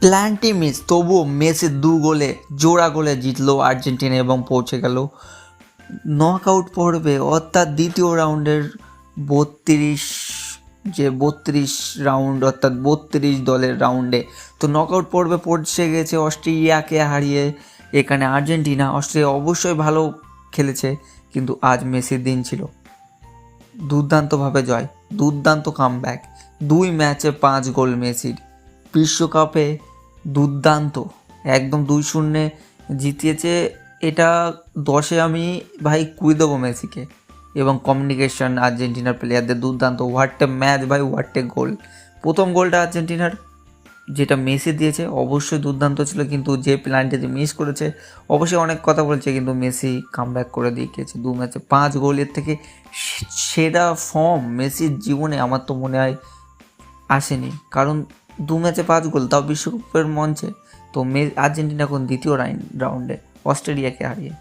প্ল্যানটি miss, তবুও Messi গোলে জোড়া গোলে জিতলো আর্জেন্টিনা এবং পৌঁছে গেল নকআউট পর্বে, অর্থাৎ দ্বিতীয় রাউন্ডের 32 রাউন্ড, অর্থাৎ 32 দলের রাউন্ডে। তো নকআউট পর্বে পৌঁছে গেছে অস্ট্রেলিয়াকে হারিয়ে। এখানে অস্ট্রেলিয়া অবশ্যই ভালো খেলেছে, কিন্তু আজ মেসির দিন ছিল। দুর্দান্তভাবে জয়, দুর্দান্ত কামব্যাক, 2 ম্যাচে 5 গোল মেসির। বিশ্বকাপে দুর্দান্ত, একদম 2-0 জিতিয়েছে। এটা 10-এ আমি ভাই কুই দেবো মেসিকে। এবং কমিউনিকেশন আর্জেন্টিনার প্লেয়ারদের দুর্দান্ত, হোয়াট এ ম্যাচ ভাই, হোয়াট এ গোল। প্রথম গোলটা আর্জেন্টিনার যেটা মেসি দিয়েছে অবশ্যই দুর্দান্ত ছিল, কিন্তু যে প্ল্যানটিতে মিস করেছে অবশ্যই অনেক কথা বলছে, কিন্তু মেসি কামব্যাক করে দিয়ে গিয়েছে। 2 ম্যাচে 5 গোলের থেকে সেরা ফর্ম মেসির জীবনে আমার তো মনে হয় আসেনি, কারণ 2 ম্যাচে 5 গোল, তাও বিশ্বকাপের মঞ্চে। তো আর্জেন্টিনা এখন দ্বিতীয় রাউন্ডে অস্ট্রেলিয়াকে হারিয়ে।